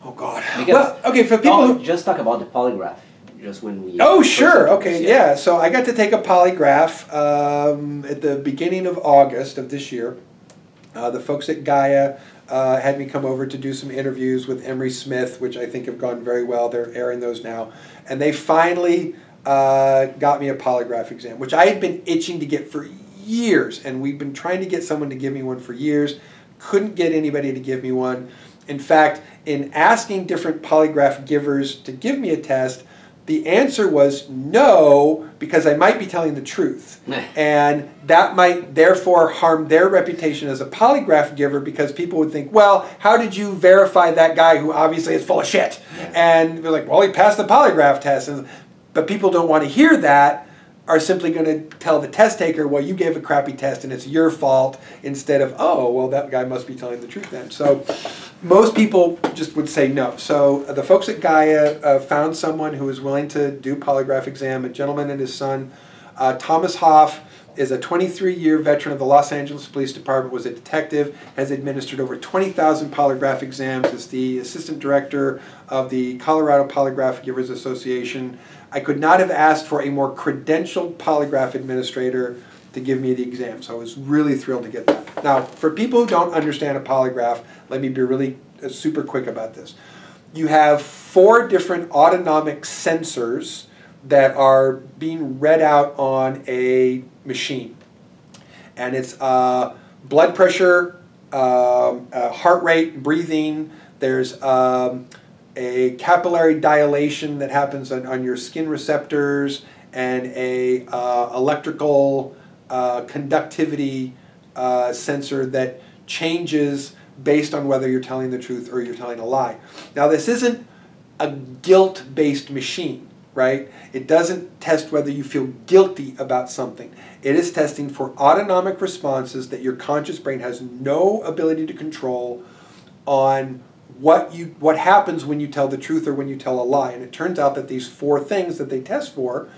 Oh God. Because Well, okay, for people who just talk about the polygraph. Just when we. Oh, sure. Okay, yeah. So I got to take a polygraph at the beginning of August of this year. The folks at Gaia had me come over to do some interviews with Emery Smith, which I think have gone very well. They're airing those now. And they finally got me a polygraph exam, which I had been itching to get for years. And we've been trying to get someone to give me one for years. Couldn't get anybody to give me one. In fact, in asking different polygraph givers to give me a test, the answer was no, because I might be telling the truth. And that might therefore harm their reputation as a polygraph giver, because people would think, well, how did you verify that guy who obviously is full of shit? And they're like, well, he passed the polygraph test. But people don't want to hear that, are simply going to tell the test taker, well, you gave a crappy test and it's your fault, instead of, oh, well, that guy must be telling the truth then. So most people just would say no. So the folks at Gaia found someone who was willing to do polygraph exam, a gentleman and his son. Thomas Hoff is a 23-year veteran of the Los Angeles Police Department, was a detective, has administered over 20,000 polygraph exams, is the assistant director of the Colorado Polygraph Givers Association. I could not have asked for a more credentialed polygraph administrator to give me the exam, so I was really thrilled to get that. Now, for people who don't understand a polygraph, let me be really super quick about this. You have 4 different autonomic sensors that are being read out on a machine. And it's blood pressure, heart rate, breathing. There's a capillary dilation that happens on your skin receptors, and a electrical conductivity sensor that changes based on whether you're telling the truth or you're telling a lie. Now, this isn't a guilt-based machine, right? It doesn't test whether you feel guilty about something. It is testing for autonomic responses that your conscious brain has no ability to control on what happens when you tell the truth or when you tell a lie. And it turns out that these 4 things that they test for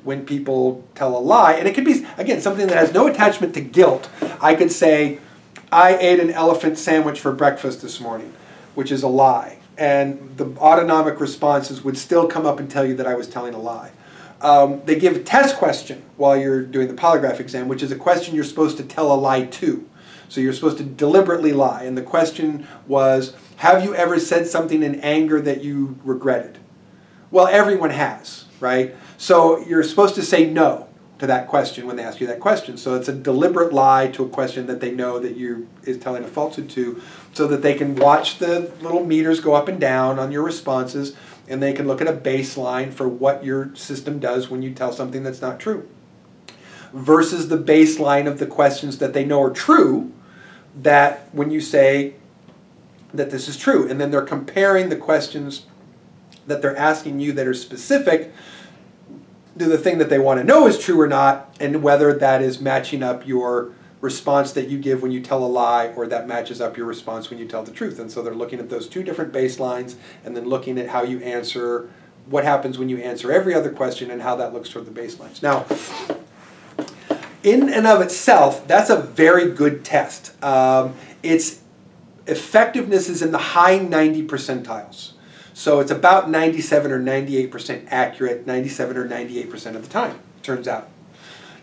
when people tell a lie, and it could be, again, something that has no attachment to guilt. I could say, I ate an elephant sandwich for breakfast this morning, which is a lie. And the autonomic responses would still come up and tell you that I was telling a lie. They give a test question while you're doing the polygraph exam, which is a question you're supposed to tell a lie to. So you're supposed to deliberately lie. And the question was, have you ever said something in anger that you regretted? Well, everyone has, right? So you're supposed to say no to that question when they ask you that question. So it's a deliberate lie to a question that they know that you is telling a falsehood to, so that they can watch the little meters go up and down on your responses, and they can look at a baseline for what your system does when you tell something that's not true, versus the baseline of the questions that they know are true, that when you say that this is true. And then they're comparing the questions that they're asking you that are specific to the thing that they want to know is true or not, and whether that is matching up your response that you give when you tell a lie, or that matches up your response when you tell the truth. And so they're looking at those 2 different baselines, and then looking at how you answer, what happens when you answer every other question, and how that looks toward the baselines. Now, in and of itself, that's a very good test. Its effectiveness is in the high 90 percentiles. So it's about 97 or 98% accurate, 97 or 98% of the time, turns out.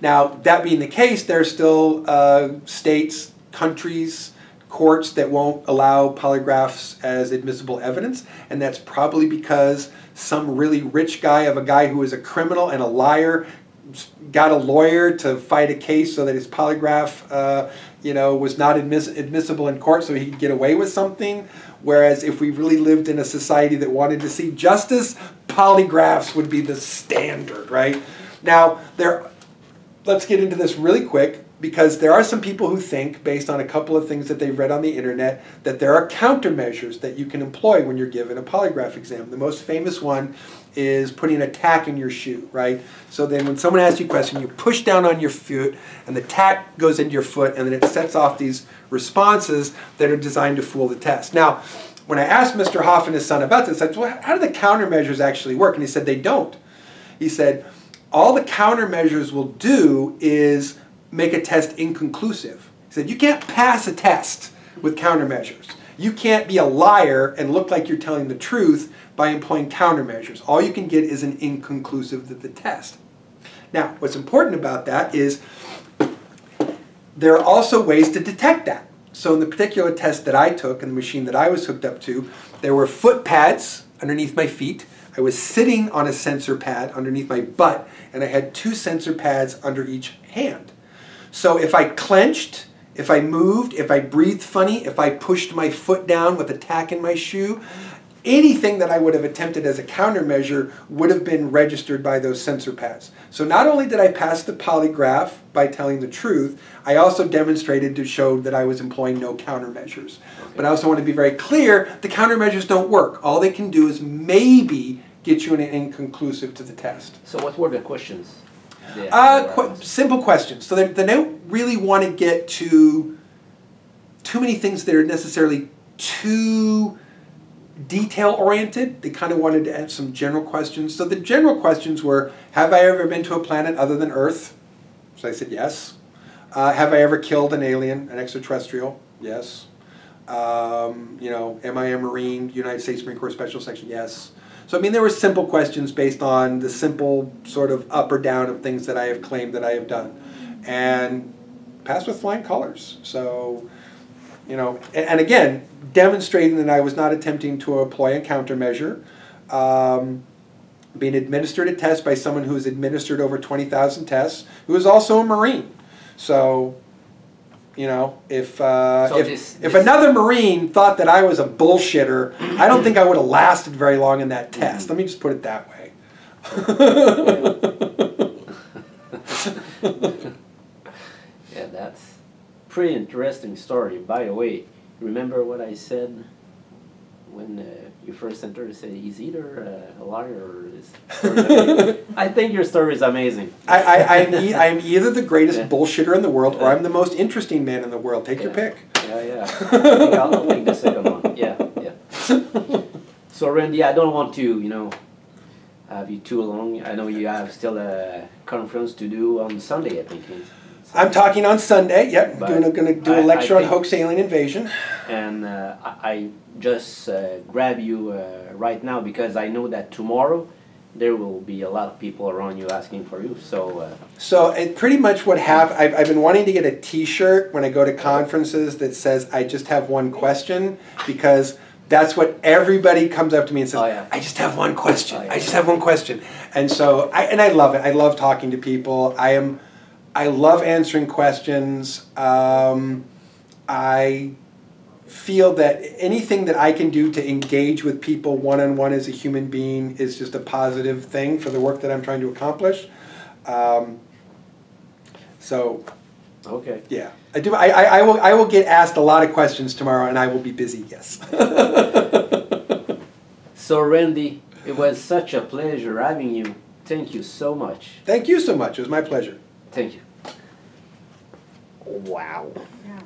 Now, that being the case, there are still states, countries, courts that won't allow polygraphs as admissible evidence, and that's probably because some really rich guy of a guy who is a criminal and a liar got a lawyer to fight a case so that his polygraph was not admissible in court so he could get away with something. Whereas if we really lived in a society that wanted to see justice, polygraphs would be the standard, right? Now, let's get into this really quick, because there are some people who think, based on a couple of things that they've read on the internet, that there are countermeasures that you can employ when you're given a polygraph exam. The most famous one is putting a tack in your shoe, right? So then when someone asks you a question, you push down on your foot, and the tack goes into your foot, and then it sets off these responses that are designed to fool the test. Now, when I asked Mr. Hoff and his son about this, I said, well, how do the countermeasures actually work? And he said, they don't. He said, all the countermeasures will do is make a test inconclusive. He said, you can't pass a test with countermeasures. you can't be a liar and look like you're telling the truth by employing countermeasures. All you can get is an inconclusive to the test. Now, what's important about that is there are also ways to detect that. So in the particular test that I took and the machine that I was hooked up to, there were foot pads underneath my feet. I was sitting on a sensor pad underneath my butt, and I had 2 sensor pads under each hand. So if I clenched, if I moved, if I breathed funny, if I pushed my foot down with a tack in my shoe, anything that I would have attempted as a countermeasure would have been registered by those sensor pads. So not only did I pass the polygraph by telling the truth, I also demonstrated to show that I was employing no countermeasures. But I also want to be very clear, the countermeasures don't work. All they can do is maybe get you an inconclusive to the test. So what were the questions? Simple questions. So they don't really want to get to too many things that are necessarily too detail-oriented. They kind of wanted to add some general questions. So the general questions were, have I ever been to a planet other than Earth? So I said yes. Have I ever killed an alien, an extraterrestrial? Yes. You know, am I a Marine, United States Marine Corps Special Section? Yes. So I mean, there were simple questions based on the simple sort of up or down of things that I have claimed that I have done. And passed with flying colors. So, you know, and again, demonstrating that I was not attempting to employ a countermeasure, being administered a test by someone who has administered over 20,000 tests, who is also a Marine. So, you know, if another Marine thought that I was a bullshitter, I don't think I would have lasted very long in that test. Let me just put it that way. Yeah, that's pretty interesting story. By the way, remember what I said when you first entered? I said he's either a liar or is. I think your story is amazing. I'm either the greatest bullshitter in the world or I'm the most interesting man in the world. Take your pick. Yeah. I think I'll take the second one. Yeah. So Randy, I don't want to, you know, have you too long. I know you have still a conference to do on Sunday, I think. I'm talking on Sunday. Yep, going to do a lecture on hoax alien invasion. And I just grab you right now because I know that tomorrow there will be a lot of people around you asking for you. So pretty much what happened, I've been wanting to get a T-shirt when I go to conferences that says, I just have one question, because that's what everybody comes up to me and says, I just have one question. I just have one question. And so, I love it. I love talking to people. I love answering questions. I feel that anything that I can do to engage with people one-on-one as a human being is just a positive thing for the work that I'm trying to accomplish. Okay. Yeah, I do. I will get asked a lot of questions tomorrow, and I will be busy. Yes. So Randy, it was such a pleasure having you. Thank you so much. Thank you so much. It was my pleasure. Thank you. Wow. Yeah.